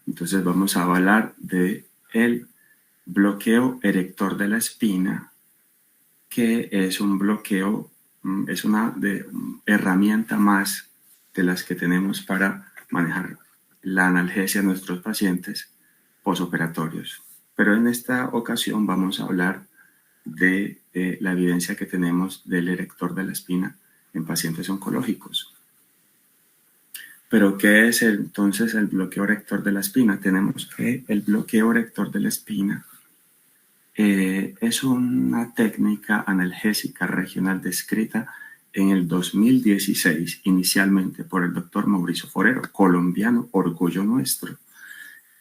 Entonces vamos a hablar de el bloqueo erector de la espina, que es un bloqueo, es una herramienta más de las que tenemos para manejar la analgesia de nuestros pacientes posoperatorios. Pero en esta ocasión vamos a hablar de la evidencia que tenemos del erector de la espina en pacientes oncológicos. Pero ¿qué es entonces el bloqueo erector de la espina? Tenemos que el bloqueo erector de la espina es una técnica analgésica regional descrita en el 2016 inicialmente por el doctor Mauricio Forero, colombiano, orgullo nuestro.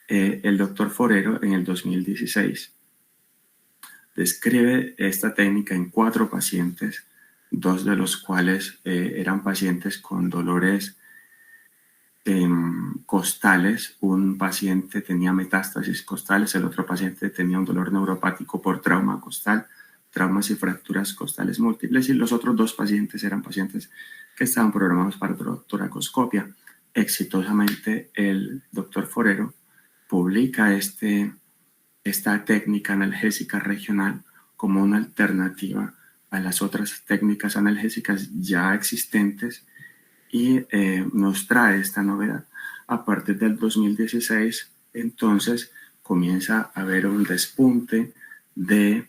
El doctor Forero en el 2016 describe esta técnica en 4 pacientes, 2 de los cuales eran pacientes con dolores costales. Un paciente tenía metástasis costales, el otro paciente tenía un dolor neuropático por trauma costal, traumas y fracturas costales múltiples, y los otros 2 pacientes eran pacientes que estaban programados para toracoscopia. Exitosamente el doctor Forero publica esta técnica analgésica regional como una alternativa a las otras técnicas analgésicas ya existentes y nos trae esta novedad. A partir del 2016, entonces, comienza a haber un despunte de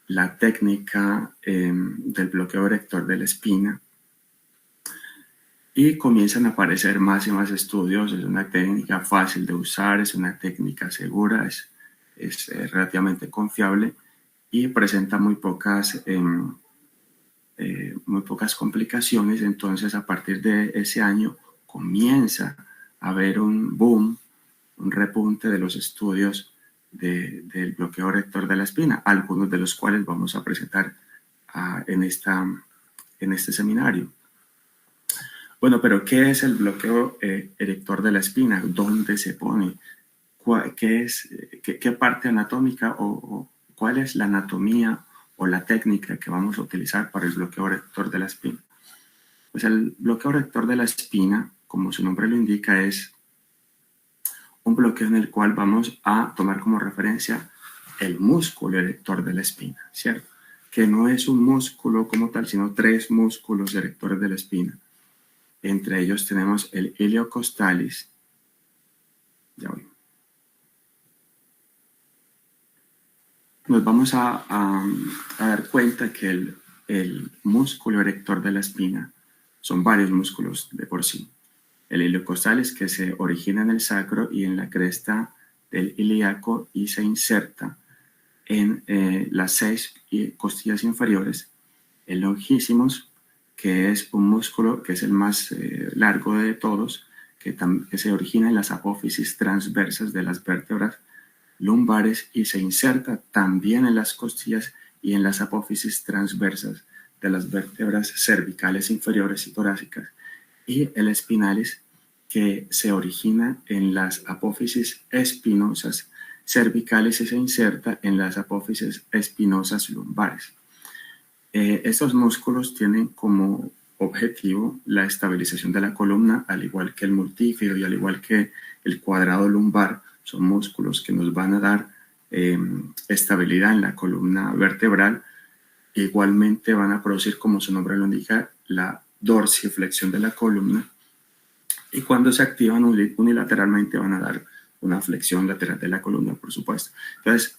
la técnica del bloqueo erector de la espina y comienzan a aparecer más y más estudios. Es una técnica fácil de usar, es una técnica segura, es relativamente confiable y presenta muy pocas complicaciones. Entonces, a partir de ese año comienza a haber un boom, un repunte de los estudios del bloqueo erector de la espina, algunos de los cuales vamos a presentar en este seminario. Bueno, pero ¿qué es el bloqueo erector de la espina? ¿Dónde se pone? ¿Qué parte anatómica o cuál es la anatomía o la técnica que vamos a utilizar para el bloqueo erector de la espina? Pues el bloqueo erector de la espina, como su nombre lo indica, es un bloqueo en el cual vamos a tomar como referencia el músculo erector de la espina, ¿cierto? Que no es un músculo como tal, sino 3 músculos erectores de la espina. Entre ellos tenemos el iliocostalis. Ya voy. Nos vamos a dar cuenta que el músculo erector de la espina son varios músculos de por sí. El iliocostalis, que se origina en el sacro y en la cresta del ilíaco y se inserta en las 6 costillas inferiores. El longissimus, que es un músculo que es el más largo de todos, que se origina en las apófisis transversas de las vértebras lumbares y se inserta también en las costillas y en las apófisis transversas de las vértebras cervicales inferiores y torácicas. Y el espinalis, que se origina en las apófisis espinosas cervicales y se inserta en las apófisis espinosas lumbares. Estos músculos tienen como objetivo la estabilización de la columna, al igual que el multífido y al igual que el cuadrado lumbar. Son músculos que nos van a dar estabilidad en la columna vertebral. Igualmente van a producir, como su nombre lo indica, la dorsiflexión de la columna, y cuando se activan unilateralmente van a dar una flexión lateral de la columna, por supuesto. Entonces,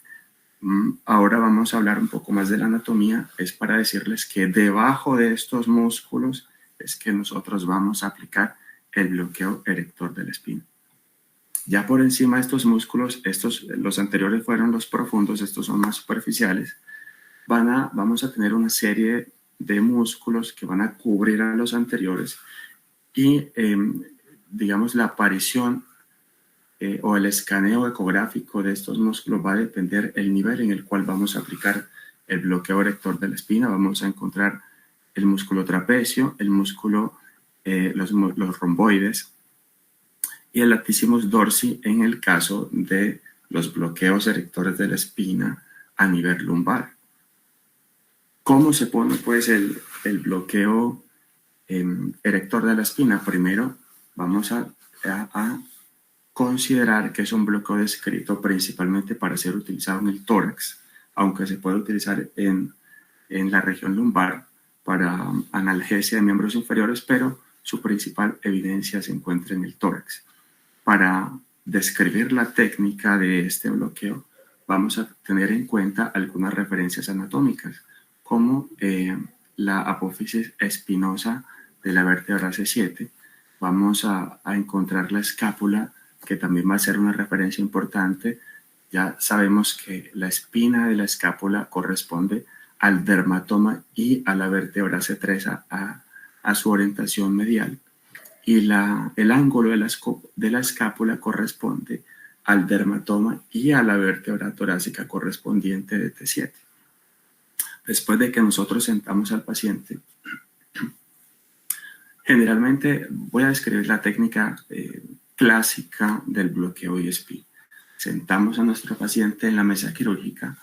ahora vamos a hablar un poco más de la anatomía. Es para decirles que debajo de estos músculos es que nosotros vamos a aplicar el bloqueo erector de la espina. Ya por encima de estos músculos, los anteriores fueron los profundos, estos son más superficiales, vamos a tener una serie de músculos que van a cubrir a los anteriores y digamos la aparición o el escaneo ecográfico de estos músculos va a depender el nivel en el cual vamos a aplicar el bloqueo erector de la espina. Vamos a encontrar el músculo trapecio, el músculo, los romboides y el latissimus dorsi en el caso de los bloqueos erectores de la espina a nivel lumbar. ¿Cómo se pone pues el bloqueo erector de la espina? Primero vamos a considerar que es un bloqueo descrito principalmente para ser utilizado en el tórax, aunque se puede utilizar en la región lumbar para analgesia de miembros inferiores, pero su principal evidencia se encuentra en el tórax. Para describir la técnica de este bloqueo, vamos a tener en cuenta algunas referencias anatómicas, como la apófisis espinosa de la vértebra C7. Vamos a encontrar la escápula, que también va a ser una referencia importante. Ya sabemos que la espina de la escápula corresponde al dermatoma y a la vértebra C3 a su orientación medial, y el ángulo de la escápula corresponde al dermatoma y a la vértebra torácica correspondiente de T7. Después de que nosotros sentamos al paciente, generalmente voy a describir la técnica clásica del bloqueo ISP. Sentamos a nuestro paciente en la mesa quirúrgica,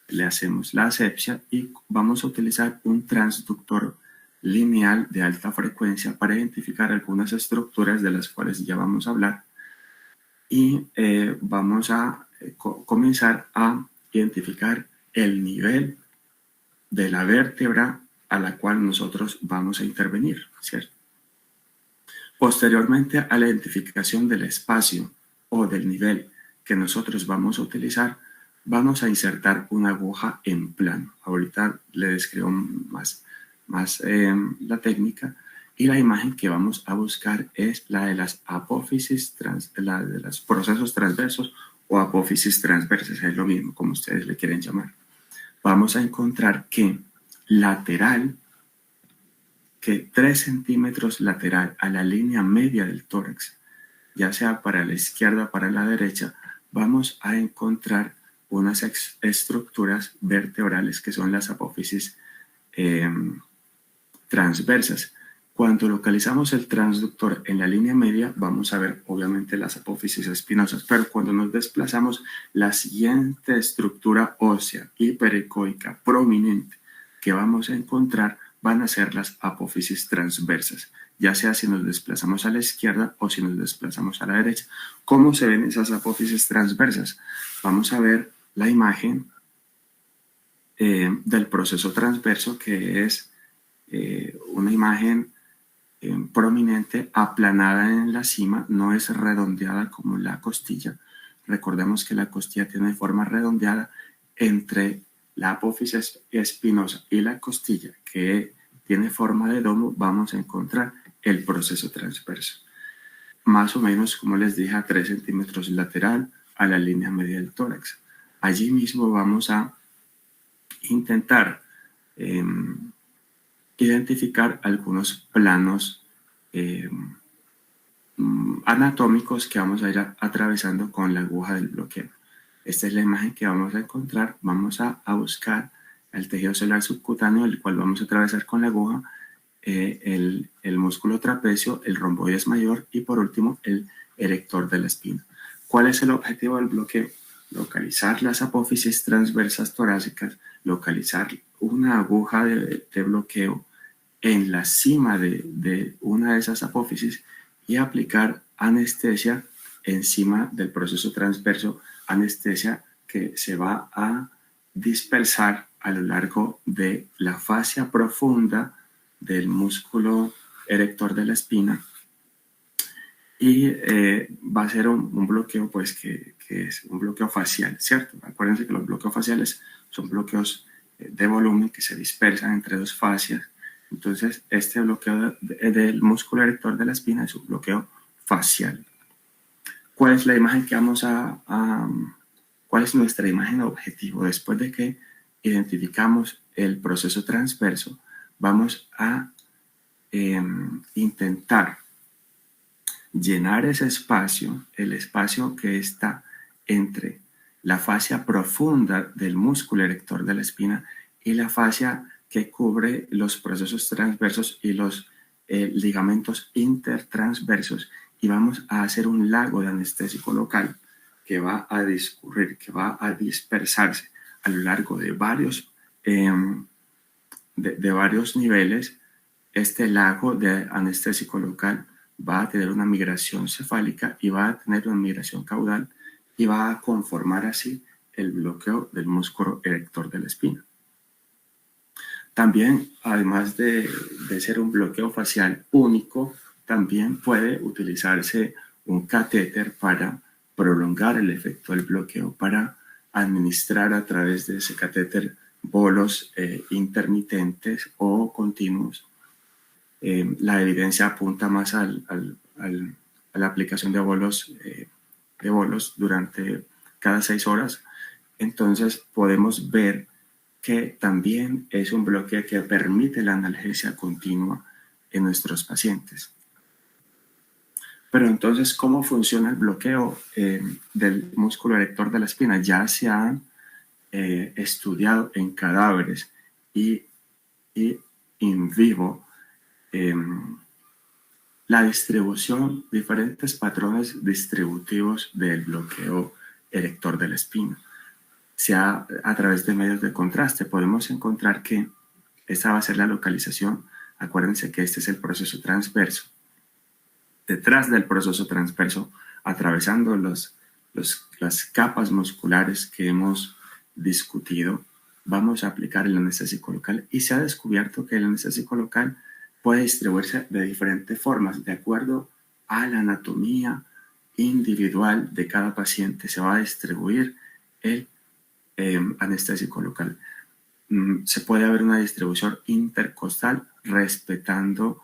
le hacemos la asepsia y vamos a utilizar un transductor lineal de alta frecuencia para identificar algunas estructuras de las cuales ya vamos a hablar, y vamos a comenzar a identificar el nivel de la vértebra a la cual nosotros vamos a intervenir, ¿cierto? Posteriormente a la identificación del espacio o del nivel que nosotros vamos a utilizar, vamos a insertar una aguja en plano. Ahorita le describo más la técnica, y la imagen que vamos a buscar es la de las apófisis, la de los procesos transversos o apófisis transversas, es lo mismo como ustedes le quieren llamar. Vamos a encontrar que lateral, que 3 centímetros lateral a la línea media del tórax, ya sea para la izquierda o para la derecha, vamos a encontrar unas estructuras vertebrales que son las apófisis transversas. Cuando localizamos el transductor en la línea media, vamos a ver obviamente las apófisis espinosas, pero cuando nos desplazamos, la siguiente estructura ósea hiperecoica prominente que vamos a encontrar van a ser las apófisis transversas, ya sea si nos desplazamos a la izquierda o si nos desplazamos a la derecha. ¿Cómo se ven esas apófisis transversas? Vamos a ver la imagen del proceso transverso, que es una imagen prominente, aplanada en la cima, no es redondeada como la costilla. Recordemos que la costilla tiene forma redondeada. Entre la apófisis espinosa y la costilla, que tiene forma de domo, vamos a encontrar el proceso transverso. Más o menos, como les dije, a 3 centímetros lateral a la línea media del tórax. Allí mismo vamos a intentar identificar algunos planos anatómicos que vamos a ir atravesando con la aguja del bloqueo. Esta es la imagen que vamos a encontrar. Vamos a buscar el tejido celular subcutáneo, el cual vamos a atravesar con la aguja, el músculo trapecio, el romboides mayor y por último el erector de la espina. ¿Cuál es el objetivo del bloqueo? Localizar las apófisis transversas torácicas, localizar una aguja de bloqueo en la cima de una de esas apófisis y aplicar anestesia encima del proceso transverso, anestesia que se va a dispersar a lo largo de la fascia profunda del músculo erector de la espina, y va a ser un bloqueo pues que es un bloqueo facial, ¿cierto? Acuérdense que los bloqueos faciales son bloqueos de volumen que se dispersan entre dos fascias. Entonces, este bloqueo del músculo erector de la espina es un bloqueo facial. ¿Cuál es la imagen que vamos cuál es nuestra imagen objetivo? Después de que identificamos el proceso transverso, vamos a intentar llenar ese espacio, el espacio que está entre la fascia profunda del músculo erector de la espina y la fascia que cubre los procesos transversos y los ligamentos intertransversos, y vamos a hacer un lago de anestésico local que va a discurrir, que va a dispersarse a lo largo de varios niveles. Este lago de anestésico local va a tener una migración cefálica y va a tener una migración caudal y va a conformar así el bloqueo del músculo erector de la espina. También, además de ser un bloqueo facial único, también puede utilizarse un catéter para prolongar el efecto del bloqueo, para administrar a través de ese catéter bolos intermitentes o continuos. La evidencia apunta más a la aplicación de bolos durante cada 6 horas. Entonces podemos ver que también es un bloqueo que permite la analgesia continua en nuestros pacientes. Pero entonces, ¿cómo funciona el bloqueo del músculo erector de la espina? Ya se ha estudiado en cadáveres y in vivo la distribución, diferentes patrones distributivos del bloqueo erector de la espina. A través de medios de contraste podemos encontrar que esa va a ser la localización. Acuérdense que este es el proceso transverso. Detrás del proceso transverso, atravesando las capas musculares que hemos discutido, vamos a aplicar el anestésico local y se ha descubierto que el anestésico local puede distribuirse de diferentes formas de acuerdo a la anatomía individual de cada paciente. Se va a distribuir el anestésico local. Se puede haber una distribución intercostal respetando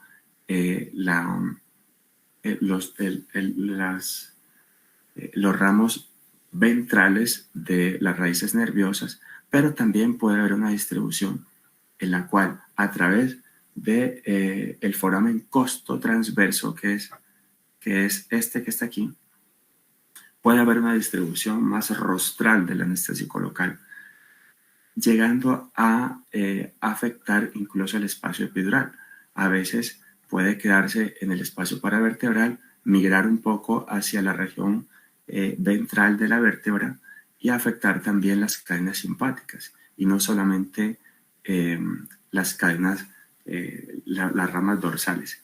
los ramos ventrales de las raíces nerviosas, pero también puede haber una distribución en la cual a través de el foramen costotransverso, que es este que está aquí, puede haber una distribución más rostral del anestésico local, llegando a afectar incluso el espacio epidural. A veces puede quedarse en el espacio paravertebral, migrar un poco hacia la región ventral de la vértebra y afectar también las cadenas simpáticas, y no solamente las cadenas, las ramas dorsales.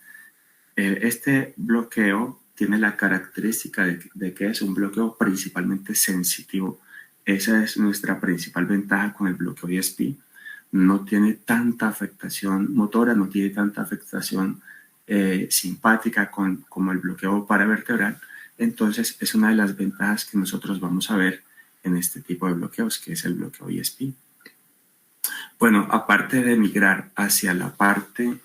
Este bloqueo tiene la característica de que es un bloqueo principalmente sensitivo. Esa es nuestra principal ventaja con el bloqueo ESP. No tiene tanta afectación motora, no tiene tanta afectación simpática como el bloqueo paravertebral. Entonces es una de las ventajas que nosotros vamos a ver en este tipo de bloqueos, que es el bloqueo ESP. Bueno, aparte de migrar hacia la parte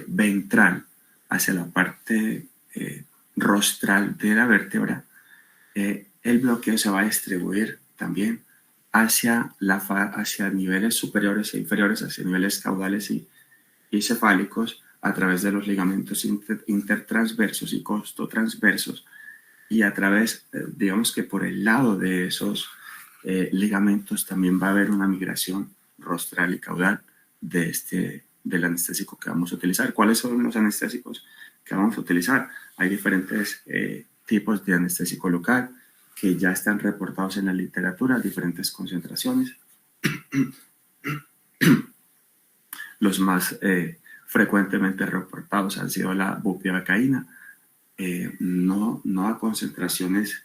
ventral, hacia la parte rostral de la vértebra, el bloqueo se va a distribuir tambitambién hacia niveles superiores e inferiores, hacia niveles caudales y cefálicos, a través de los ligamentos intertransversos y costotransversos, y a través, digamos que por el lado de esos ligamentos también va a haber una migración rostral y caudal del anestésico que vamos a utilizar. ¿Cuáles son los anestésicos que vamos a utilizar? Hay diferentes tipos de anestésico local que ya están reportados en la literatura, diferentes concentraciones. Los más frecuentemente reportados han sido la bupivacaína, no a concentraciones,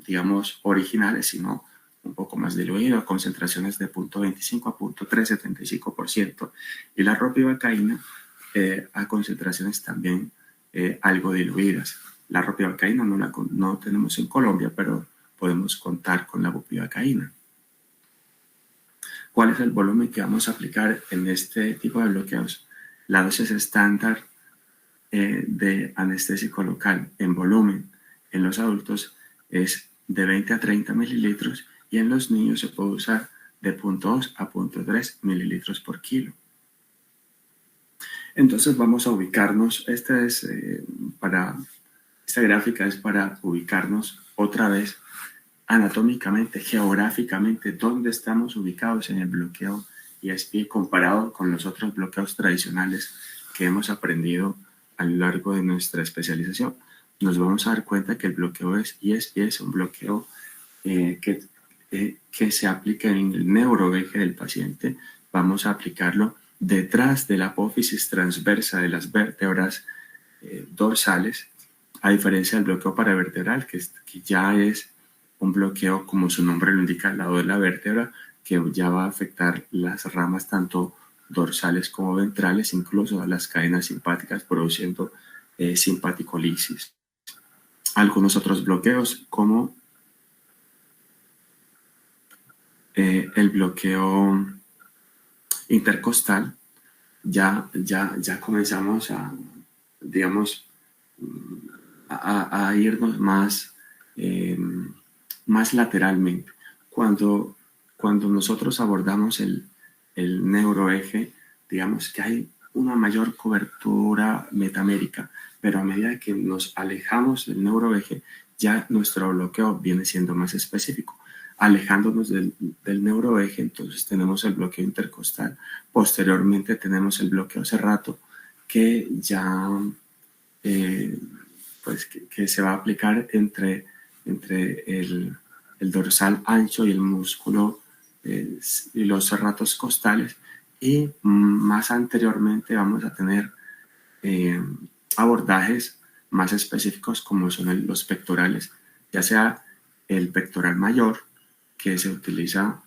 digamos, originales, sino un poco más diluido, a concentraciones de 0.25 a 0.375%, y la ropivacaína a concentraciones también algo diluidas. La ropivacaína no tenemos en Colombia, pero podemos contar con la bupivacaína. ¿Cuál es el volumen que vamos a aplicar en este tipo de bloqueos? La dosis estándar de anestésico local en volumen en los adultos es de 20 a 30 mililitros, y en los niños se puede usar de 0.2 a 0.3 mililitros por kilo. Entonces vamos a ubicarnos, esta gráfica es para ubicarnos otra vez anatómicamente, geográficamente, dónde estamos ubicados en el bloqueo ESP comparado con los otros bloqueos tradicionales que hemos aprendido a lo largo de nuestra especialización. Nos vamos a dar cuenta que el bloqueo ESP es un bloqueo que se aplica en el neuroeje del paciente. Vamos a aplicarlo detrás de la apófisis transversa de las vértebras dorsales, a diferencia del bloqueo paravertebral, que ya es un bloqueo, como su nombre lo indica, al lado de la vértebra, que ya va a afectar las ramas tanto dorsales como ventrales, incluso a las cadenas simpáticas, produciendo simpaticolisis. Algunos otros bloqueos, como el bloqueo intercostal, ya comenzamos a, digamos, a irnos más lateralmente. Cuando nosotros abordamos el neuroeje, digamos que hay una mayor cobertura metamérica, pero a medida que nos alejamos del neuroeje, ya nuestro bloqueo viene siendo más específico. Alejándonos del neuroeje, entonces tenemos el bloqueo intercostal. Posteriormente tenemos el bloqueo serrato, que ya pues que se va a aplicar entre el dorsal ancho y el músculo y los serratos costales, y más anteriormente vamos a tener abordajes más específicos como son los pectorales, ya sea el pectoral mayor, que se utiliza,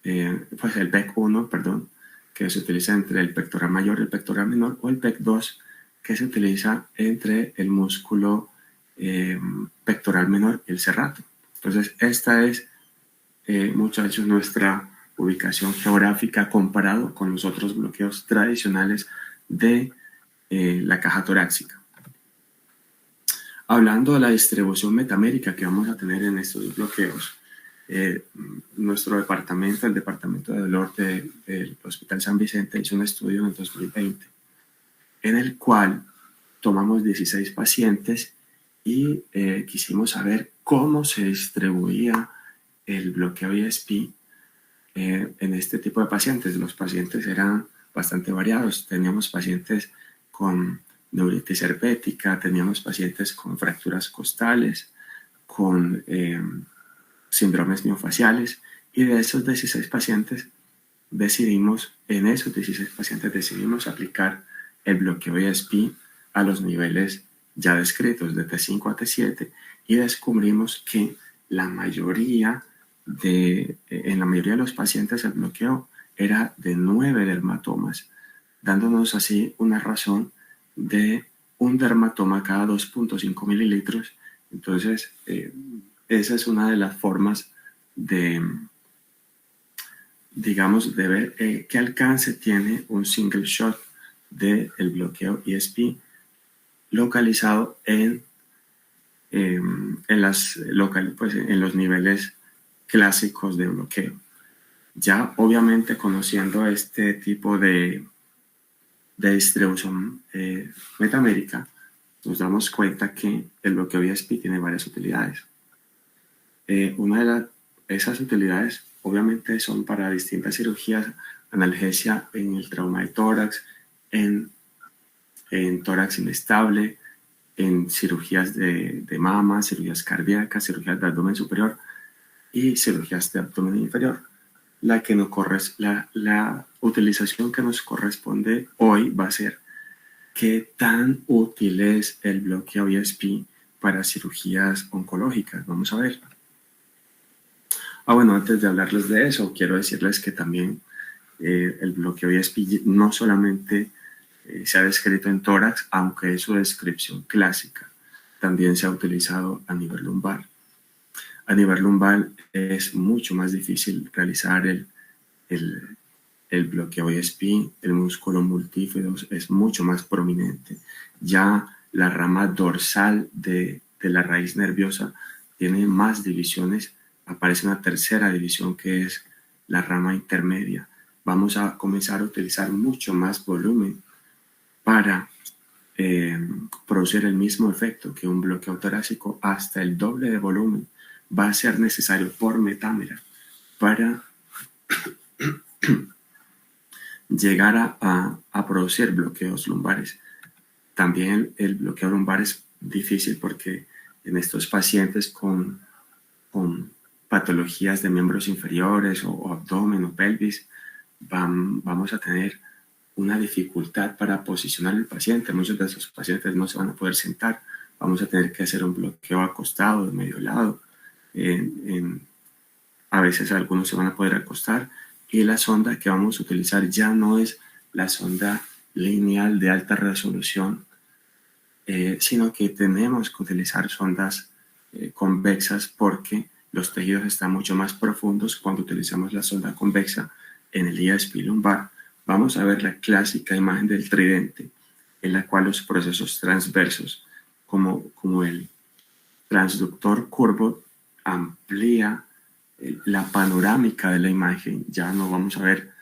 pues el PEC 1, perdón, que se utiliza entre el pectoral mayor y el pectoral menor, o el PEC 2, que se utiliza entre el músculo pectoral menor y el serrato. Entonces, esta es, muchachos, nuestra ubicación geográfica comparado con los otros bloqueos tradicionales de la caja torácica. Hablando de la distribución metamérica que vamos a tener en estos bloqueos, nuestro departamento, el departamento de dolor del Hospital San Vicente, hizo un estudio en el 2020 en el cual tomamos 16 pacientes y quisimos saber cómo se distribuía el bloqueo ESP en este tipo de pacientes. Los pacientes eran bastante variados. Teníamos pacientes con neuritis herpética, teníamos pacientes con fracturas costales, con síndromes miofaciales, y de esos 16 pacientes decidimos aplicar el bloqueo ESP a los niveles ya descritos de T5 a T7, y descubrimos que en la mayoría de los pacientes el bloqueo era de 9 dermatomas, dándonos así una razón de un dermatoma cada 2.5 mililitros. Entonces, esa es una de las formas de, digamos, de ver qué alcance tiene un single shot del bloqueo ESP localizado en los niveles clásicos de bloqueo. Ya obviamente conociendo este tipo de distribución metamérica, nos damos cuenta que el bloqueo ESP tiene varias utilidades. Una de esas utilidades obviamente son para distintas cirugías: analgesia en el trauma de tórax, en tórax inestable, en cirugías de mama, cirugías cardíacas, cirugías de abdomen superior y cirugías de abdomen inferior. La utilización que nos corresponde hoy va a ser qué tan útil es el bloqueo ESP para cirugías oncológicas. Vamos a ver. Bueno, antes de hablarles de eso, quiero decirles que también el bloqueo ESP no solamente se ha descrito en tórax, aunque es su descripción clásica, también se ha utilizado a nivel lumbar. A nivel lumbar es mucho más difícil realizar el bloqueo ESP. El músculo multífido es mucho más prominente. Ya la rama dorsal de la raíz nerviosa tiene más divisiones. Aparece una tercera división, que es la rama intermedia. Vamos a comenzar a utilizar mucho más volumen para producir el mismo efecto que un bloqueo torácico. Hasta el doble de volumen va a ser necesario por metámera para llegar a producir bloqueos lumbares. También el bloqueo lumbar es difícil porque en estos pacientes con patologías de miembros inferiores o abdomen o pelvis vamos a tener una dificultad para posicionar al paciente. Muchos de esos pacientes no se van a poder sentar. Vamos a tener que hacer un bloqueo acostado, de medio lado. A veces algunos se van a poder acostar. Y la sonda que vamos a utilizar ya no es la sonda lineal de alta resolución, sino que tenemos que utilizar sondas convexas porque los tejidos están mucho más profundos cuando utilizamos la sonda convexa en el ESP lumbar. Vamos a ver la clásica imagen del tridente, en la cual los procesos transversos, como el transductor curvo, amplía la panorámica de la imagen. Ya no vamos a ver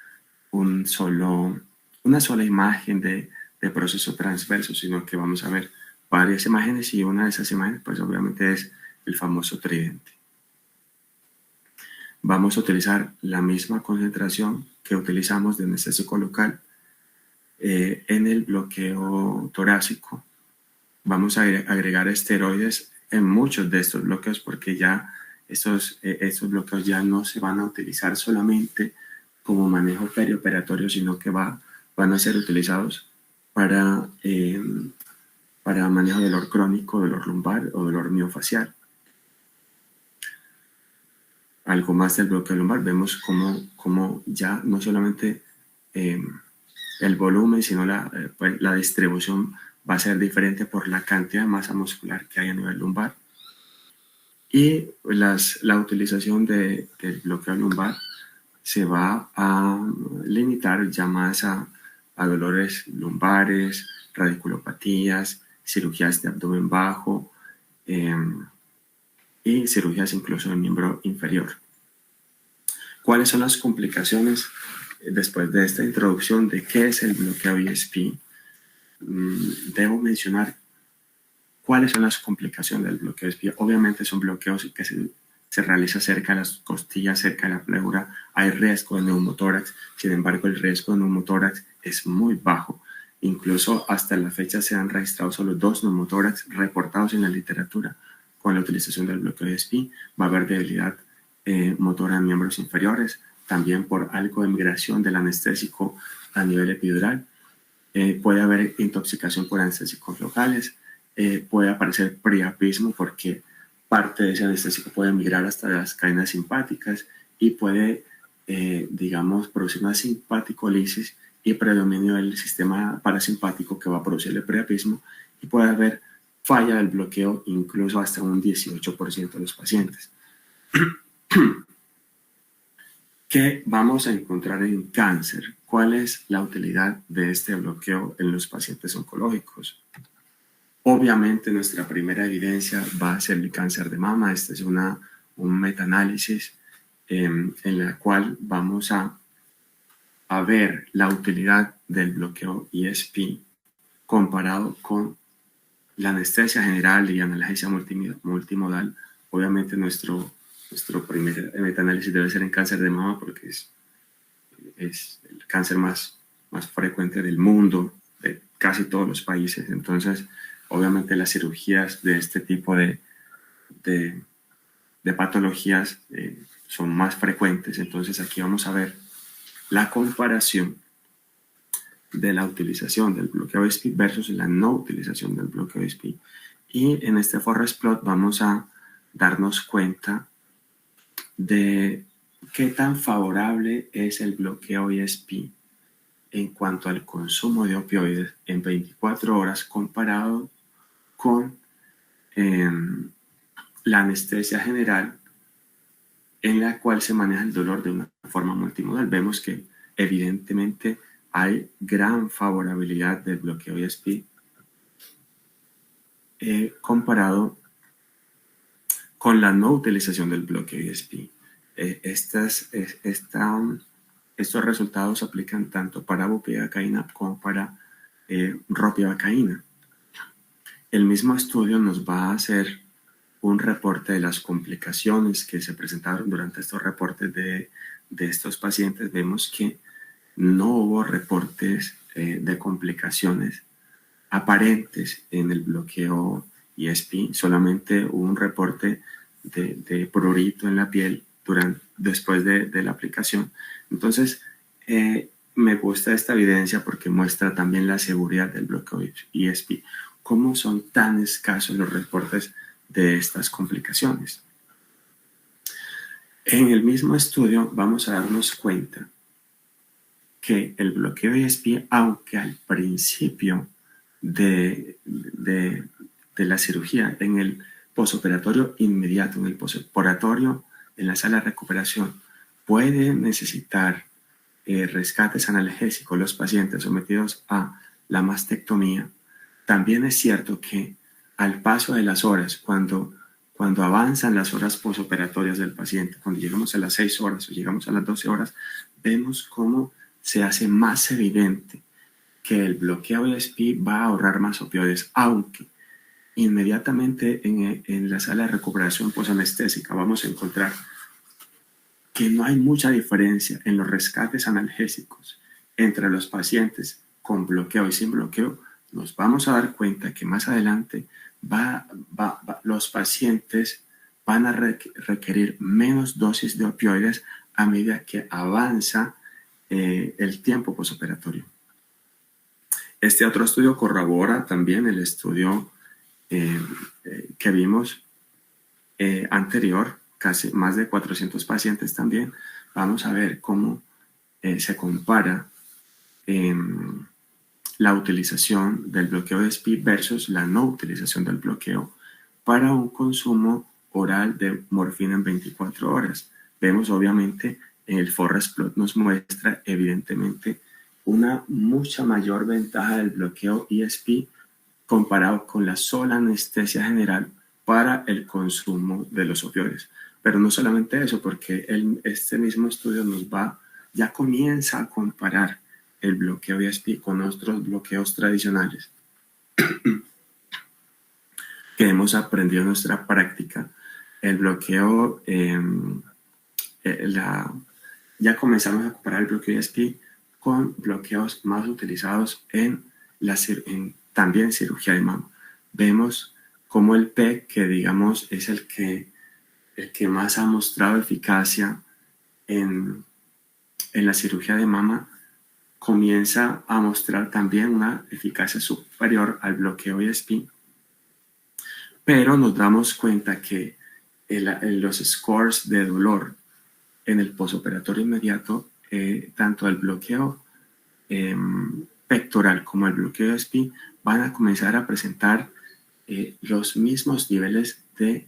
una sola imagen de proceso transverso, sino que vamos a ver varias imágenes, y una de esas imágenes pues obviamente es el famoso tridente. Vamos a utilizar la misma concentración que utilizamos de anestésico local en el bloqueo torácico. Vamos a agregar esteroides en muchos de estos bloqueos, porque ya estos bloqueos ya no se van a utilizar solamente como manejo perioperatorio, sino que van a ser utilizados para manejo de dolor crónico, dolor lumbar o dolor miofacial. Algo más del bloqueo lumbar, vemos cómo ya no solamente el volumen, sino la distribución va a ser diferente por la cantidad de masa muscular que hay a nivel lumbar. Y la utilización del bloqueo lumbar se va a limitar ya más a dolores lumbares, radiculopatías, cirugías de abdomen bajo y cirugías incluso del miembro inferior. ¿Cuáles son las complicaciones después de esta introducción de qué es el bloqueo ESP? Debo mencionar cuáles son las complicaciones del bloqueo ESP. Obviamente son bloqueos que se realiza cerca de las costillas, cerca de la pleura. Hay riesgo de neumotórax. Sin embargo, el riesgo de neumotórax es muy bajo. Incluso hasta la fecha se han registrado solo 2 neumotórax reportados en la literatura con la utilización del bloqueo ESP. Va a haber debilidad motora en miembros inferiores, también por algo de migración del anestésico a nivel epidural. Puede haber intoxicación por anestésicos locales, puede aparecer priapismo porque parte de ese anestésico puede migrar hasta las cadenas simpáticas y puede, digamos, producir una simpaticolisis y predominio del sistema parasimpático que va a producir el priapismo, y puede haber falla del bloqueo incluso hasta un 18% de los pacientes. ¿Qué vamos a encontrar en cáncer? ¿Cuál es la utilidad de este bloqueo en los pacientes oncológicos? Obviamente nuestra primera evidencia va a ser el cáncer de mama. Este es un metaanálisis en la cual vamos a ver la utilidad del bloqueo ESP comparado con la anestesia general y analgesia multimodal. Obviamente nuestro primer metaanálisis debe ser en cáncer de mama porque es el cáncer más frecuente del mundo, de casi todos los países. Entonces, obviamente las cirugías de este tipo de patologías son más frecuentes. Entonces aquí vamos a ver la comparación de la utilización del bloqueo ESP versus la no utilización del bloqueo ESP. Y en este forest plot vamos a darnos cuenta de qué tan favorable es el bloqueo ESP en cuanto al consumo de opioides en 24 horas comparado con la anestesia general, en la cual se maneja el dolor de una forma multimodal. Vemos que evidentemente hay gran favorabilidad del bloqueo ESP comparado con la no utilización del bloqueo ESP. Estos resultados se aplican tanto para bupivacaína como para ropivacaína. El mismo estudio nos va a hacer un reporte de las complicaciones que se presentaron durante estos reportes de estos pacientes. Vemos que no hubo reportes de complicaciones aparentes en el bloqueo ESP, solamente hubo un reporte de prurito en la piel después de la aplicación. Entonces, me gusta esta evidencia porque muestra también la seguridad del bloqueo ESP. ¿Cómo son tan escasos los reportes de estas complicaciones? En el mismo estudio vamos a darnos cuenta que el bloqueo ESP, aunque al principio de la cirugía, en el posoperatorio inmediato, en el posoperatorio, en la sala de recuperación, puede necesitar rescates analgésicos los pacientes sometidos a la mastectomía, también es cierto que al paso de las horas, cuando avanzan las horas posoperatorias del paciente, cuando llegamos a las 6 horas o llegamos a las 12 horas, vemos cómo se hace más evidente que el bloqueo ESP va a ahorrar más opioides, aunque inmediatamente en la sala de recuperación posanestésica vamos a encontrar que no hay mucha diferencia en los rescates analgésicos entre los pacientes con bloqueo y sin bloqueo. Nos vamos a dar cuenta que más adelante los pacientes van a requerir menos dosis de opioides a medida que avanza el tiempo posoperatorio. Este otro estudio corrobora también el estudio que vimos anterior, casi más de 400 pacientes también. Vamos a ver cómo se compara la utilización del bloqueo de ESP versus la no utilización del bloqueo para un consumo oral de morfina en 24 horas. Vemos obviamente el forest plot nos muestra evidentemente una mucha mayor ventaja del bloqueo ESP comparado con la sola anestesia general para el consumo de los opioides. Pero no solamente eso, porque este mismo estudio ya comienza a comparar el bloqueo ESP con otros bloqueos tradicionales que hemos aprendido en nuestra práctica. El bloqueo, ya comenzamos a comparar el bloqueo ESP con bloqueos más utilizados en también cirugía de mama. Vemos como el PEG, que digamos es el que más ha mostrado eficacia en la cirugía de mama, comienza a mostrar también una eficacia superior al bloqueo ESP, pero nos damos cuenta que los scores de dolor en el posoperatorio inmediato, tanto el bloqueo pectoral como el bloqueo ESP van a comenzar a presentar los mismos niveles de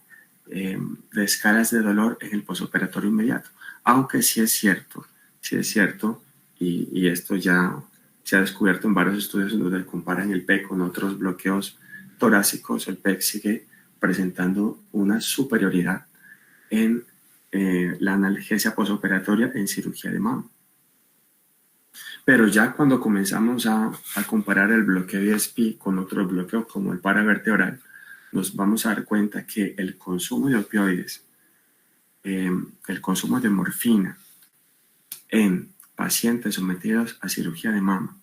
escalas de dolor en el posoperatorio inmediato, aunque sí es cierto, y esto ya se ha descubierto en varios estudios en donde comparan el PEC con otros bloqueos torácicos. El PEC sigue presentando una superioridad en la analgesia posoperatoria en cirugía de mama. Pero ya cuando comenzamos a comparar el bloqueo ESP con otros bloqueos como el paravertebral, nos vamos a dar cuenta que el consumo de opioides, el consumo de morfina en pacientes sometidos a cirugía de mama,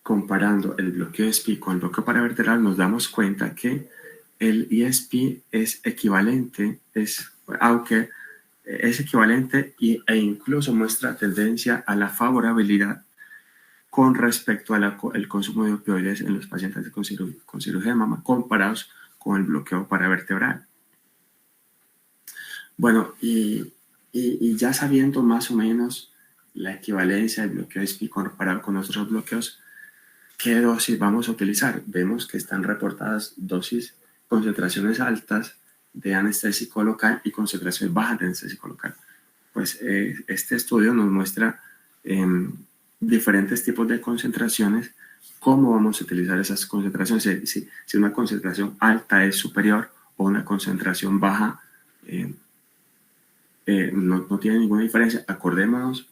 comparando el bloqueo ESP con el bloqueo paravertebral, nos damos cuenta que el ESP es equivalente, aunque es equivalente e incluso muestra tendencia a la favorabilidad con respecto al consumo de opioides en los pacientes con cirugía de mama comparados con el bloqueo paravertebral. Bueno, y ya sabiendo más o menos la equivalencia del bloqueo ESP comparado con otros bloqueos, ¿qué dosis vamos a utilizar? Vemos que están reportadas concentraciones altas de anestésico local y concentraciones bajas de anestésico local. Pues este estudio nos muestra diferentes tipos de concentraciones, cómo vamos a utilizar esas concentraciones, si una concentración alta es superior o una concentración baja no tiene ninguna diferencia. Acordémonos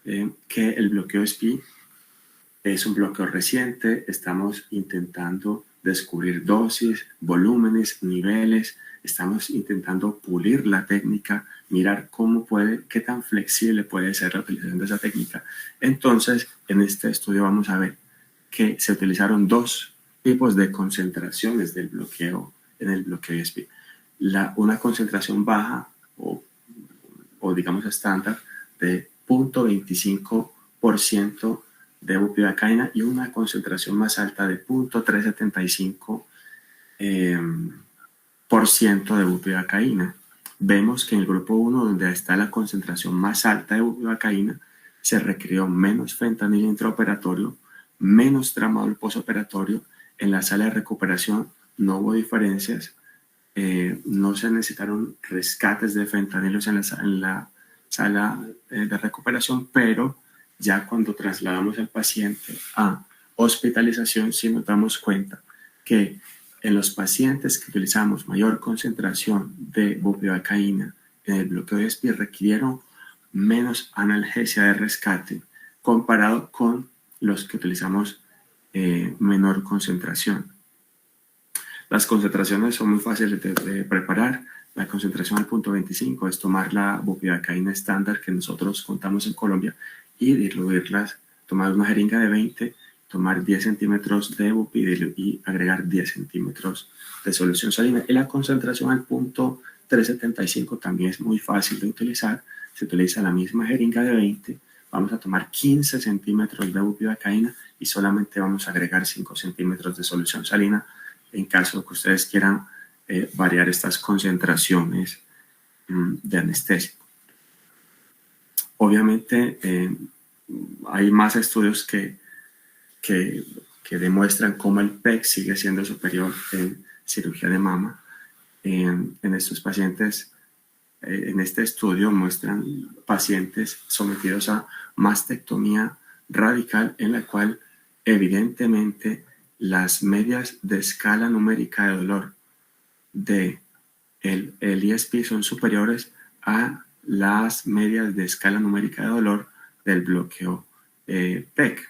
que el bloqueo ESP es un bloqueo reciente, estamos intentando descubrir dosis, volúmenes, niveles, estamos intentando pulir la técnica, mirar qué tan flexible puede ser la utilización de esa técnica. Entonces, en este estudio vamos a ver que se utilizaron dos tipos de concentraciones del bloqueo en el bloqueo ESP. Una concentración baja o digamos estándar de 0.25% de bupivacaína y una concentración más alta de 0.375% de bupivacaína. Vemos que en el grupo 1, donde está la concentración más alta de bupivacaína, se requirió menos fentanil intraoperatorio, menos tramadol posoperatorio. En la sala de recuperación no hubo diferencias, no se necesitaron rescates de fentanilos en la sala de recuperación, pero ya cuando trasladamos al paciente a hospitalización, sí nos damos cuenta que en los pacientes que utilizamos mayor concentración de bupivacaína en el bloqueo de ESPI requirieron menos analgesia de rescate comparado con los que utilizamos menor concentración. Las concentraciones son muy fáciles de preparar. La concentración al 0.25 es tomar la bupivacaína estándar que nosotros contamos en Colombia y diluirlas, tomar una jeringa de 20, tomar 10 centímetros de bupi y agregar 10 centímetros de solución salina. Y la concentración al 0.375 también es muy fácil de utilizar. Se utiliza la misma jeringa de 20. Vamos a tomar 15 centímetros de bupivacaína y solamente vamos a agregar 5 centímetros de solución salina en caso de que ustedes quieran variar estas concentraciones de anestésico. Obviamente hay más estudios que demuestran cómo el PEC sigue siendo superior en cirugía de mama. En estos pacientes, en este estudio muestran pacientes sometidos a mastectomía radical en la cual evidentemente las medias de escala numérica de dolor de el ESP son superiores a las medias de escala numérica de dolor del bloqueo PEC,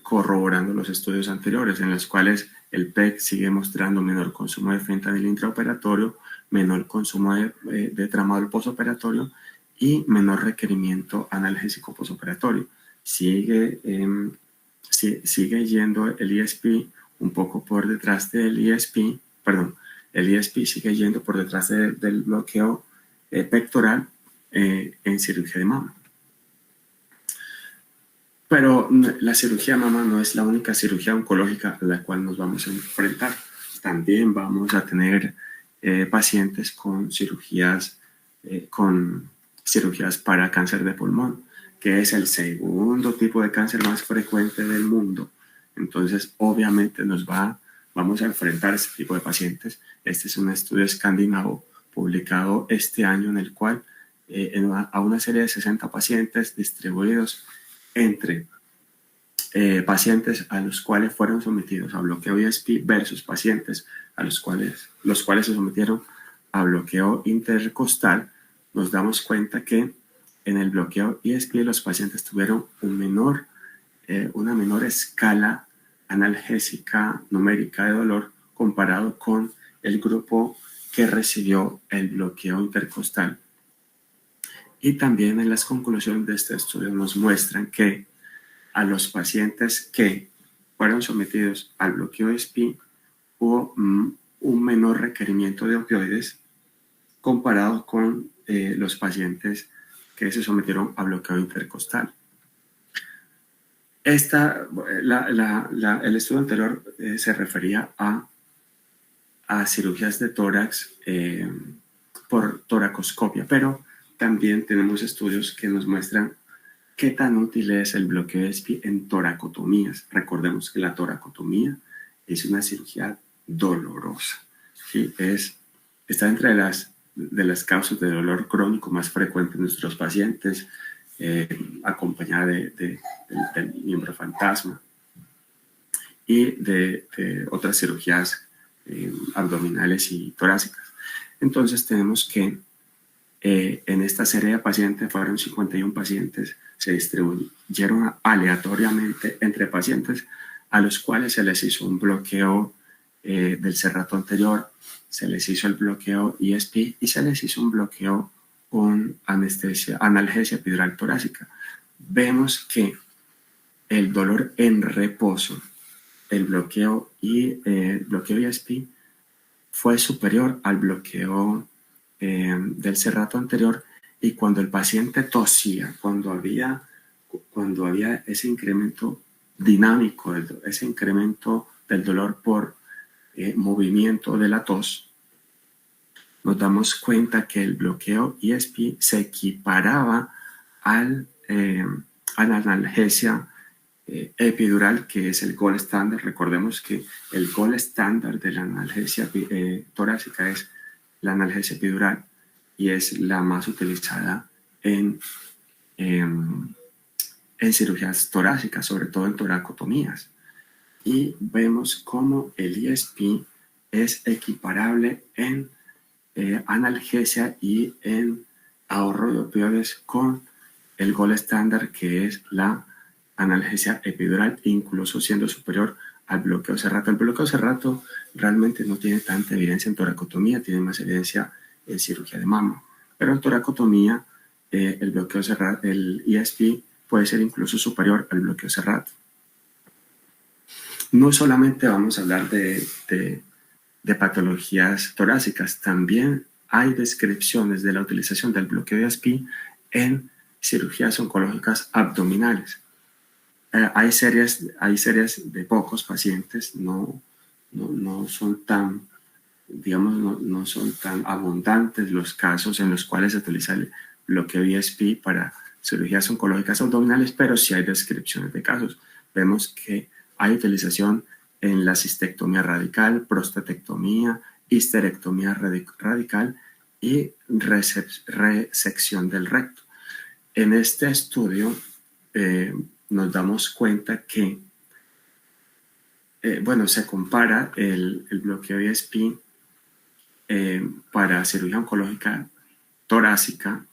corroborando los estudios anteriores en los cuales el PEC sigue mostrando menor consumo de fentanil intraoperatorio, menor consumo de tramadol posoperatorio y menor requerimiento analgésico posoperatorio. Sigue yendo el ESP un poco por detrás del ESP, perdón, el ESP sigue yendo por detrás del bloqueo pectoral en cirugía de mama. Pero la cirugía de mama no es la única cirugía oncológica a la cual nos vamos a enfrentar. También vamos a tener pacientes con cirugías para cáncer de pulmón, que es el segundo tipo de cáncer más frecuente del mundo. Entonces, obviamente vamos a enfrentar a este tipo de pacientes. Este es un estudio escandinavo publicado este año en el cual a una serie de 60 pacientes distribuidos entre pacientes a los cuales fueron sometidos a bloqueo ESP versus pacientes a los cuales se sometieron a bloqueo intercostal, nos damos cuenta que en el bloqueo ESP los pacientes tuvieron una menor escala analgésica numérica de dolor comparado con el grupo que recibió el bloqueo intercostal. Y también en las conclusiones de este estudio nos muestran que a los pacientes que fueron sometidos al bloqueo ESP hubo un menor requerimiento de opioides comparado con los pacientes que se sometieron a bloqueo intercostal. El estudio anterior se refería a cirugías de tórax por toracoscopia, pero también tenemos estudios que nos muestran qué tan útil es el bloqueo ESP en toracotomías. Recordemos que la toracotomía es una cirugía dolorosa, ¿sí? Está entre de las causas de dolor crónico más frecuentes en nuestros pacientes, acompañada del miembro fantasma y de otras cirugías abdominales y torácicas. Entonces tenemos que en esta serie de pacientes fueron 51 pacientes, se distribuyeron aleatoriamente entre pacientes a los cuales se les hizo un bloqueo del cerrato anterior, se les hizo el bloqueo ESP y se les hizo un bloqueo con analgesia epidural torácica. Vemos que el dolor en reposo, el bloqueo ESP fue superior al bloqueo del cerrato anterior Y cuando el paciente tosía, cuando había ese incremento dinámico, ese incremento del dolor por movimiento de la tos, nos damos cuenta que el bloqueo ESP se equiparaba a la analgesia epidural, que es el gold standard. Recordemos que el gold standard de la analgesia torácica es la analgesia epidural y es la más utilizada en cirugías torácicas, sobre todo en toracotomías. Y vemos cómo el ESP es equiparable en analgesia y en ahorro de opioides con el gold estándar, que es la analgesia epidural, incluso siendo superior al bloqueo cerrato. El bloqueo cerrato realmente no tiene tanta evidencia en toracotomía, tiene más evidencia en cirugía de mama, pero en toracotomía el bloqueo cerrato, el ESP puede ser incluso superior al bloqueo cerrato. No solamente vamos a hablar de patologías torácicas, también hay descripciones de la utilización del bloqueo ESP en cirugías oncológicas abdominales. Hay series de pocos pacientes, no son tan, digamos, no son tan abundantes los casos en los cuales se utiliza el bloqueo ESP para cirugías oncológicas abdominales, pero sí hay descripciones de casos. Vemos que hay utilización en la cistectomía radical, prostatectomía, histerectomía radical y resección del recto. En este estudio nos damos cuenta que, se compara el bloqueo ESP para cirugía oncológica torácica,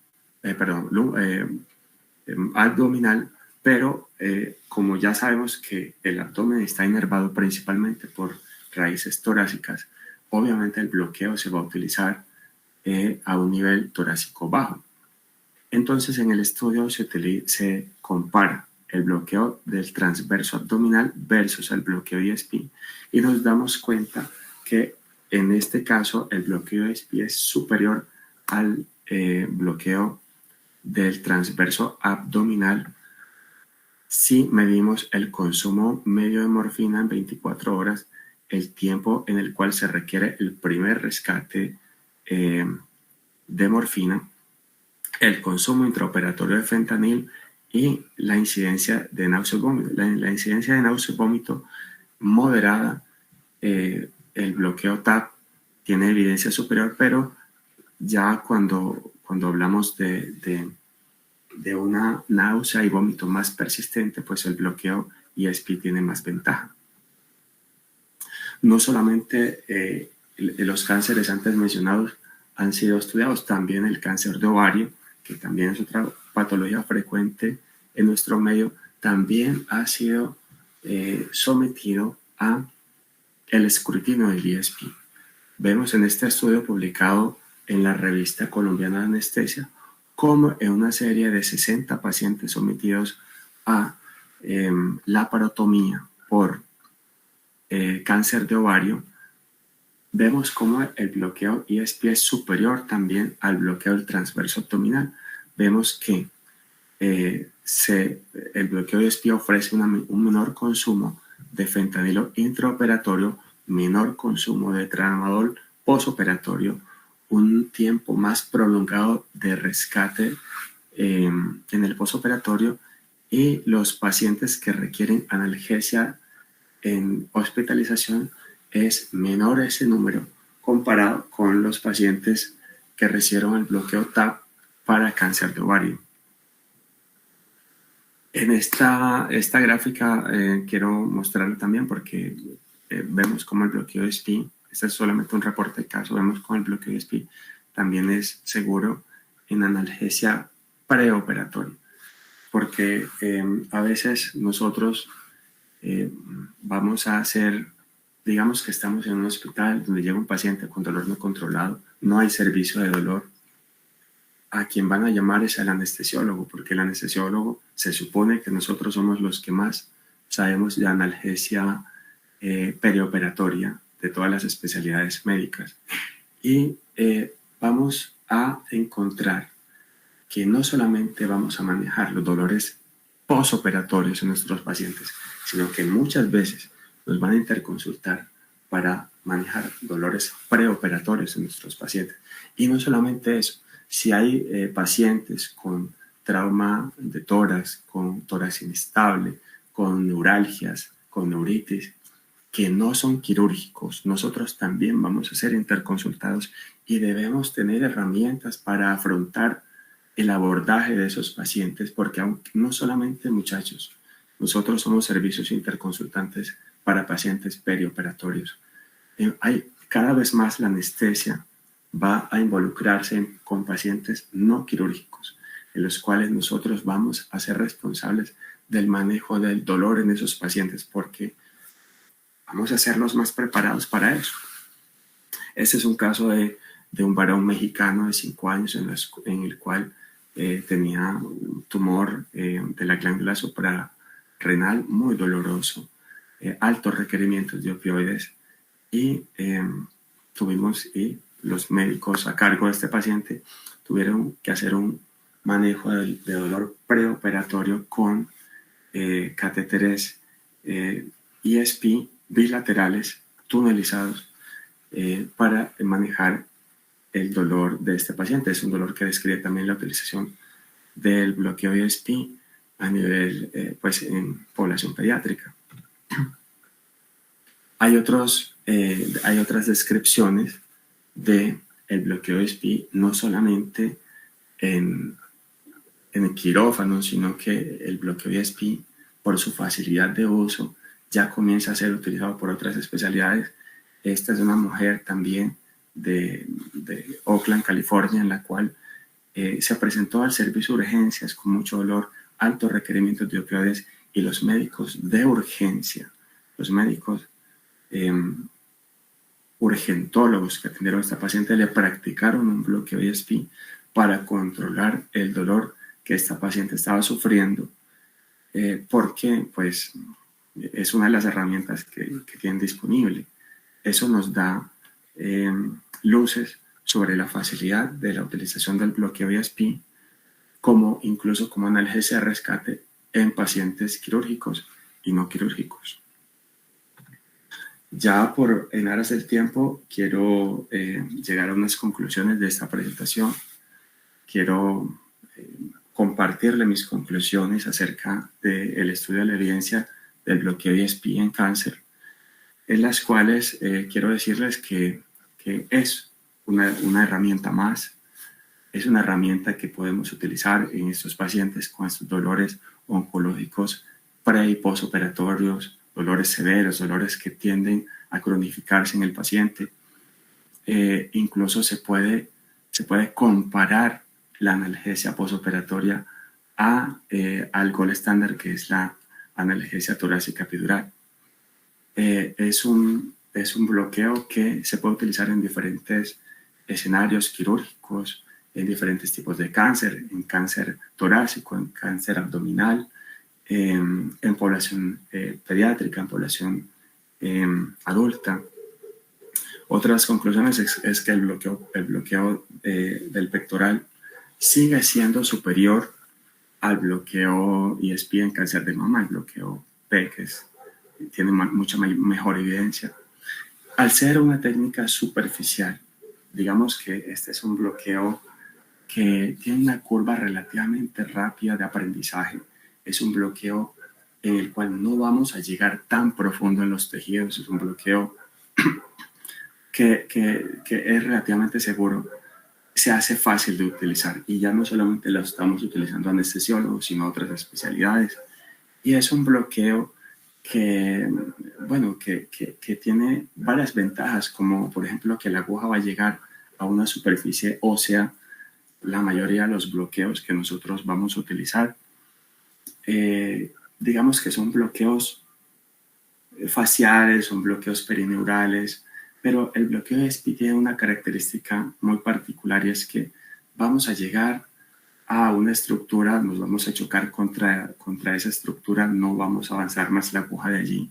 abdominal, pero como ya sabemos que el abdomen está inervado principalmente por raíces torácicas, obviamente el bloqueo se va a utilizar a un nivel torácico bajo. Entonces en el estudio se compara el bloqueo del transverso abdominal versus el bloqueo ESP y nos damos cuenta que en este caso el bloqueo ESP es superior al bloqueo del transverso abdominal si medimos el consumo medio de morfina en 24 horas, el tiempo en el cual se requiere el primer rescate de morfina, el consumo intraoperatorio de fentanil y la incidencia de náusea y vómito. La incidencia de náusea y vómito moderada, el bloqueo TAP tiene evidencia superior, pero ya cuando hablamos de una náusea y vómito más persistente, pues el bloqueo ESP tiene más ventaja. No solamente los cánceres antes mencionados han sido estudiados, también el cáncer de ovario, que también es otra patología frecuente en nuestro medio, también ha sido sometido a el escrutinio del ESP. Vemos en este estudio publicado en la revista colombiana de anestesia como en una serie de 60 pacientes sometidos a laparotomía por cáncer de ovario, vemos cómo el bloqueo ESP es superior también al bloqueo del transverso abdominal. Vemos que el bloqueo ESP ofrece un menor consumo de fentanilo intraoperatorio, menor consumo de tramadol posoperatorio, un tiempo más prolongado de rescate en el posoperatorio y los pacientes que requieren analgesia en hospitalización es menor ese número comparado con los pacientes que recibieron el bloqueo TAP para cáncer de ovario. En esta gráfica quiero mostrarlo también porque vemos cómo el bloqueo ESP, este es solamente un reporte de caso, vemos cómo el bloqueo ESP también es seguro en analgesia preoperatoria, porque a veces nosotros vamos a hacer, digamos que estamos en un hospital donde llega un paciente con dolor no controlado, no hay servicio de dolor. A quien van a llamar es al anestesiólogo, porque el anestesiólogo se supone que nosotros somos los que más sabemos de analgesia perioperatoria de todas las especialidades médicas. Y vamos a encontrar que no solamente vamos a manejar los dolores posoperatorios en nuestros pacientes, sino que muchas veces nos van a interconsultar para manejar dolores preoperatorios en nuestros pacientes. Y no solamente eso, si hay pacientes con trauma de tórax, con tórax inestable, con neuralgias, con neuritis, que no son quirúrgicos, nosotros también vamos a ser interconsultados y debemos tener herramientas para afrontar el abordaje de esos pacientes, porque aunque no solamente, muchachos, nosotros somos servicios interconsultantes para pacientes perioperatorios. Hay cada vez más la anestesia va a involucrarse con pacientes no quirúrgicos, en los cuales nosotros vamos a ser responsables del manejo del dolor en esos pacientes, porque vamos a ser los más preparados para eso. Este es un caso de un varón mexicano de 5 años en el cual tenía un tumor de la glándula suprarrenal muy doloroso, altos requerimientos de opioides, y los médicos a cargo de este paciente tuvieron que hacer un manejo de dolor preoperatorio con catéteres ESP bilaterales tunelizados para manejar el dolor de este paciente. Es un dolor que describe también la utilización del bloqueo ESP a nivel, en población pediátrica. Hay otras descripciones del bloqueo ESP, no solamente en el quirófano, sino que el bloqueo ESP, por su facilidad de uso, ya comienza a ser utilizado por otras especialidades. Esta es una mujer también de Oakland, California, en la cual se presentó al servicio de urgencias con mucho dolor, altos requerimientos de opioides, y los médicos de urgencia, los médicos urgentólogos que atendieron a esta paciente le practicaron un bloqueo ESP para controlar el dolor que esta paciente estaba sufriendo, porque pues es una de las herramientas que tienen disponible. Eso nos da luces sobre la facilidad de la utilización del bloqueo ESP incluso como analgesia de rescate en pacientes quirúrgicos y no quirúrgicos. Ya en aras del tiempo quiero llegar a unas conclusiones de esta presentación. Quiero compartirle mis conclusiones acerca del estudio de la evidencia del bloqueo ESP en cáncer, en las cuales quiero decirles que es una herramienta más, es una herramienta que podemos utilizar en estos pacientes con estos dolores oncológicos pre- y posoperatorios, dolores severos, dolores que tienden a cronificarse en el paciente. Incluso se puede comparar la analgesia posoperatoria al gol estándar, que es la analgesia torácica epidural. Es un bloqueo que se puede utilizar en diferentes escenarios quirúrgicos, en diferentes tipos de cáncer, en cáncer torácico, en cáncer abdominal, en población pediátrica, en población adulta. Otras conclusiones es que el bloqueo del pectoral sigue siendo superior al bloqueo ESP en cáncer de mama, el bloqueo P, que tiene mucha mejor evidencia. Al ser una técnica superficial, digamos que este es un bloqueo que tiene una curva relativamente rápida de aprendizaje. Es un bloqueo en el cual no vamos a llegar tan profundo en los tejidos. Es un bloqueo que es relativamente seguro, se hace fácil de utilizar, y ya no solamente lo estamos utilizando anestesiólogos, sino otras especialidades. Y es un bloqueo que tiene varias ventajas, como por ejemplo que la aguja va a llegar a una superficie ósea. La mayoría de los bloqueos que nosotros vamos a utilizar, digamos que son bloqueos faciales, son bloqueos perineurales, pero el bloqueo ESP tiene una característica muy particular, y es que vamos a llegar a una estructura, nos vamos a chocar contra esa estructura, no vamos a avanzar más la aguja de allí.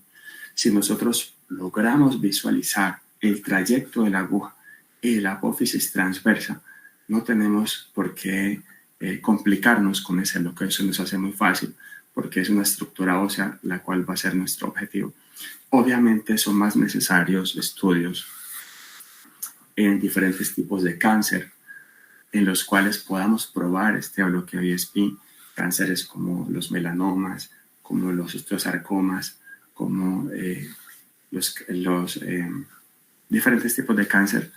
Si nosotros logramos visualizar el trayecto de la aguja y la apófisis transversa, no tenemos por qué complicarnos con ese bloqueo. Eso nos hace muy fácil porque es una estructura ósea la cual va a ser nuestro objetivo. Obviamente son más necesarios estudios en diferentes tipos de cáncer en los cuales podamos probar este bloqueo ESP, cánceres como los melanomas, como los osteosarcomas, como los diferentes tipos de cáncer,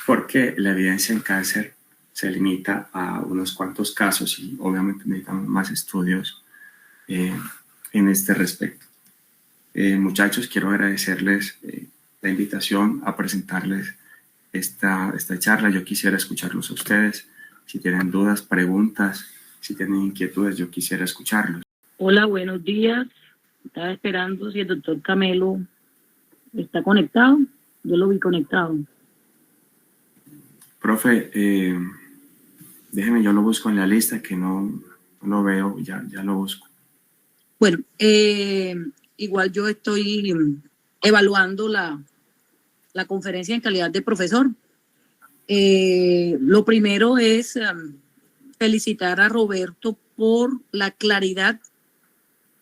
porque la evidencia en cáncer se limita a unos cuantos casos y obviamente necesitamos más estudios en este respecto. Muchachos, quiero agradecerles la invitación a presentarles esta charla. Yo quisiera escucharlos a ustedes. Si tienen dudas, preguntas, si tienen inquietudes, yo quisiera escucharlos. Hola, buenos días. Estaba esperando si el doctor Camelo está conectado. Yo lo vi conectado. Profe, déjeme, yo lo busco en la lista que no lo veo, ya lo busco. Bueno, igual yo estoy evaluando la conferencia en calidad de profesor. Lo primero es felicitar a Roberto por la claridad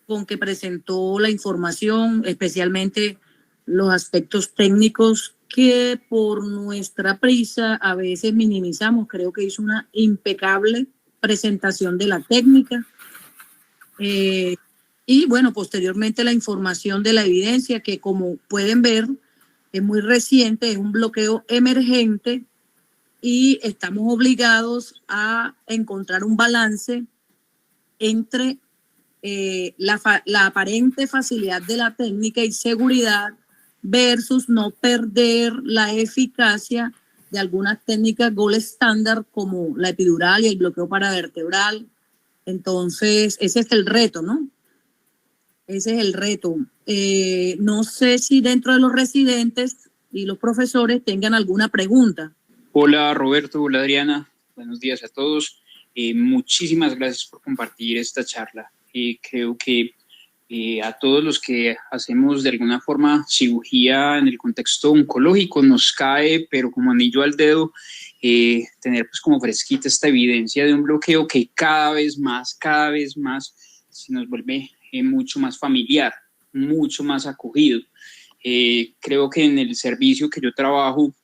con que presentó la información, especialmente los aspectos técnicos que por nuestra prisa a veces minimizamos. Creo que hizo una impecable presentación de la técnica. Y bueno, posteriormente la información de la evidencia, que como pueden ver, es muy reciente, es un bloqueo emergente y estamos obligados a encontrar un balance entre la aparente facilidad de la técnica y seguridad versus no perder la eficacia de algunas técnicas gold standard como la epidural y el bloqueo paravertebral. Entonces, ese es el reto, ¿no? Ese es el reto. No sé si dentro de los residentes y los profesores tengan alguna pregunta. Hola Roberto, hola Adriana, buenos días a todos. Muchísimas gracias por compartir esta charla. Creo que a todos los que hacemos de alguna forma cirugía en el contexto oncológico nos cae, pero como anillo al dedo, tener pues como fresquita esta evidencia de un bloqueo que cada vez más se nos vuelve mucho más familiar, mucho más acogido. Creo que en el servicio que yo trabajo,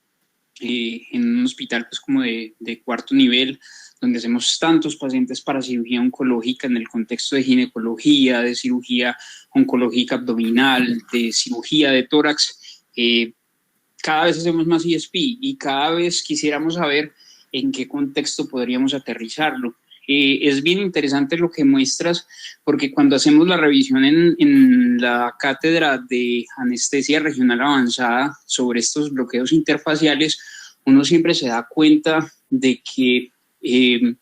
en un hospital pues como de cuarto nivel, donde hacemos tantos pacientes para cirugía oncológica en el contexto de ginecología, de cirugía oncológica abdominal, de cirugía de tórax, cada vez hacemos más ESP y cada vez quisiéramos saber en qué contexto podríamos aterrizarlo. Es bien interesante lo que muestras, porque cuando hacemos la revisión en la cátedra de anestesia regional avanzada sobre estos bloqueos interfaciales, uno siempre se da cuenta de que el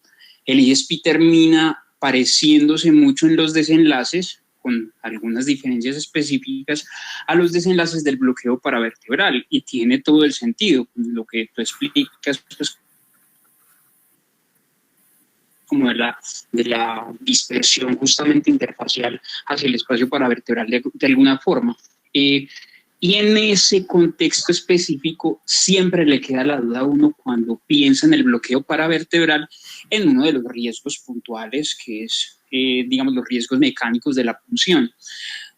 ESP termina pareciéndose mucho en los desenlaces, con algunas diferencias específicas, a los desenlaces del bloqueo paravertebral, y tiene todo el sentido, lo que tú explicas, pues, como de la dispersión justamente interfacial hacia el espacio paravertebral de alguna forma. Y en ese contexto específico siempre le queda la duda a uno cuando piensa en el bloqueo paravertebral en uno de los riesgos puntuales, que es, digamos, los riesgos mecánicos de la punción.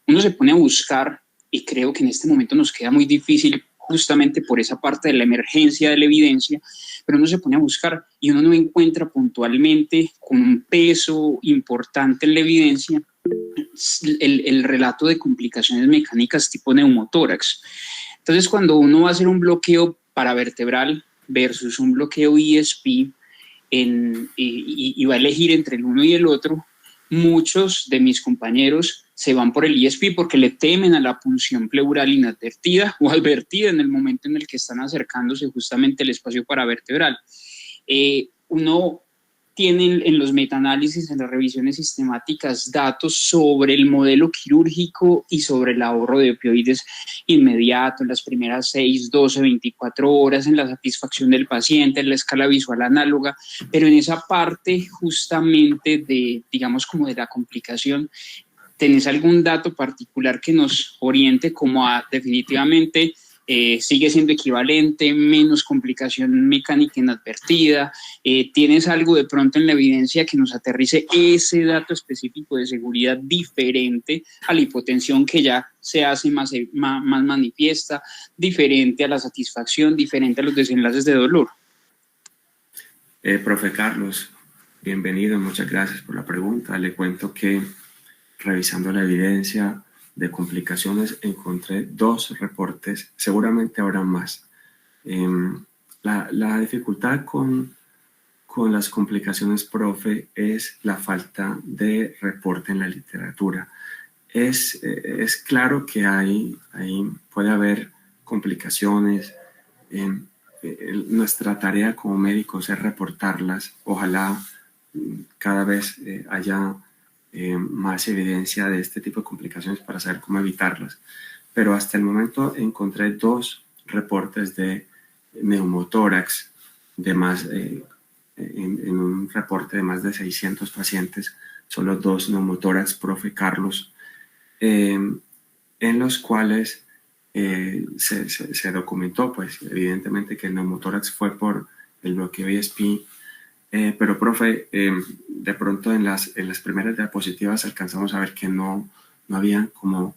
Uno se pone a buscar, y creo que en este momento nos queda muy difícil justamente por esa parte de la emergencia de la evidencia, pero uno se pone a buscar y uno no encuentra puntualmente con un peso importante en la evidencia el relato de complicaciones mecánicas tipo neumotórax. Entonces, cuando uno va a hacer un bloqueo paravertebral versus un bloqueo ESP y va a elegir entre el uno y el otro, muchos de mis compañeros se van por el ESP porque le temen a la punción pleural inadvertida o advertida en el momento en el que están acercándose justamente al espacio paravertebral. Uno tiene en los metaanálisis, en las revisiones sistemáticas, datos sobre el modelo quirúrgico y sobre el ahorro de opioides inmediato en las primeras 6, 12, 24 horas, en la satisfacción del paciente, en la escala visual análoga, pero en esa parte justamente de, digamos, como de la complicación, ¿tenés algún dato particular que nos oriente como a definitivamente sigue siendo equivalente, menos complicación mecánica inadvertida. ¿Tienes algo de pronto en la evidencia que nos aterrice ese dato específico de seguridad diferente a la hipotensión que ya se hace más manifiesta, diferente a la satisfacción, diferente a los desenlaces de dolor? Profe Carlos, bienvenido, muchas gracias por la pregunta. Le cuento que revisando la evidencia de complicaciones encontré 2 reportes, seguramente habrá más. La dificultad con las complicaciones, profe, es la falta de reporte en la literatura. Es claro que puede haber complicaciones. Nuestra tarea como médicos es reportarlas. Ojalá cada vez haya más evidencia de este tipo de complicaciones para saber cómo evitarlas. Pero hasta el momento encontré 2 reportes de neumotórax en un reporte de más de 600 pacientes, solo 2 neumotórax, profe Carlos, en los cuales se documentó, pues evidentemente que el neumotórax fue por el bloqueo ESP. Pero, profe, de pronto en las primeras diapositivas alcanzamos a ver que no había como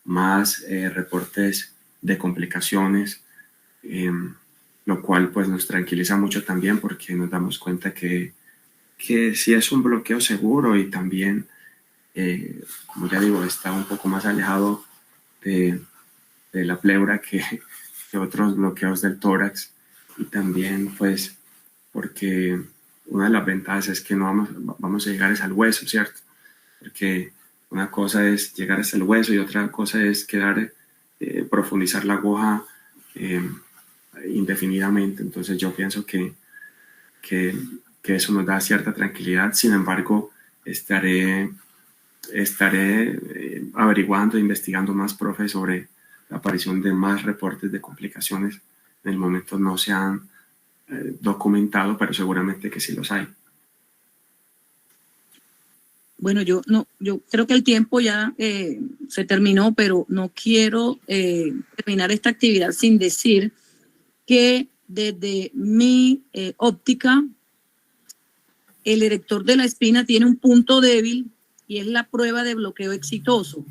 más reportes de complicaciones, lo cual pues nos tranquiliza mucho también, porque nos damos cuenta que sí es un bloqueo seguro y también, como ya digo, está un poco más alejado de la pleura que otros bloqueos del tórax, y también pues porque una de las ventajas es que no vamos a llegar al hueso, ¿cierto? Porque una cosa es llegar hasta el hueso y otra cosa es profundizar la aguja indefinidamente. Entonces yo pienso que eso nos da cierta tranquilidad. Sin embargo, estaré averiguando, investigando más, profe, sobre la aparición de más reportes de complicaciones. En el momento no se han documentado, pero seguramente que sí los hay. Bueno, yo creo que el tiempo ya se terminó, pero no quiero terminar esta actividad sin decir que desde mi óptica, el erector de la espina tiene un punto débil y es la prueba de bloqueo exitoso.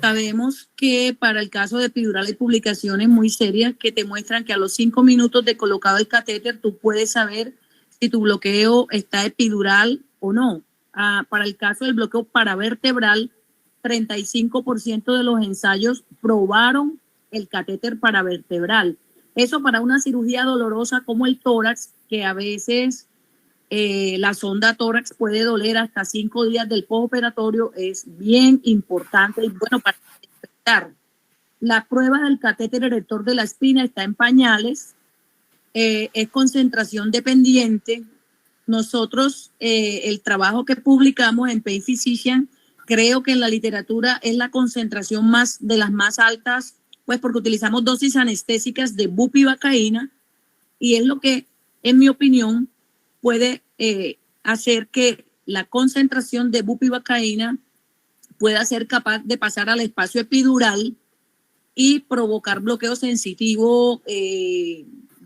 Sabemos que para el caso de epidural hay publicaciones muy serias que te muestran que a los 5 minutos de colocado el catéter tú puedes saber si tu bloqueo está epidural o no. Para el caso del bloqueo paravertebral, 35% de los ensayos probaron el catéter paravertebral. Eso para una cirugía dolorosa como el tórax, que a veces la sonda tórax puede doler hasta 5 días del postoperatorio, es bien importante y bueno para detectar. La prueba del catéter erector de la espina está en pañales, es concentración dependiente. Nosotros, el trabajo que publicamos en Pain Physician, creo que en la literatura es la concentración de las más altas, pues porque utilizamos dosis anestésicas de bupivacaína y es lo que, en mi opinión, puede hacer que la concentración de bupivacaína pueda ser capaz de pasar al espacio epidural y provocar bloqueo sensitivo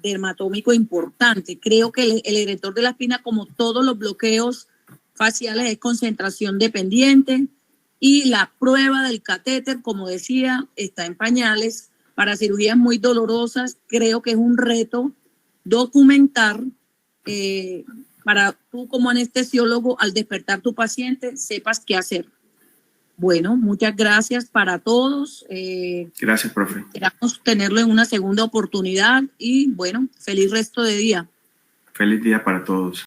dermatómico importante. Creo que el erector de la espina, como todos los bloqueos faciales, es concentración dependiente y la prueba del catéter, como decía, está en pañales. Para cirugías muy dolorosas, creo que es un reto documentar para tú como anestesiólogo, al despertar tu paciente, sepas qué hacer. Bueno, muchas gracias para todos. Gracias, profe. Esperamos tenerlo en una segunda oportunidad y bueno, feliz resto de día. Feliz día para todos.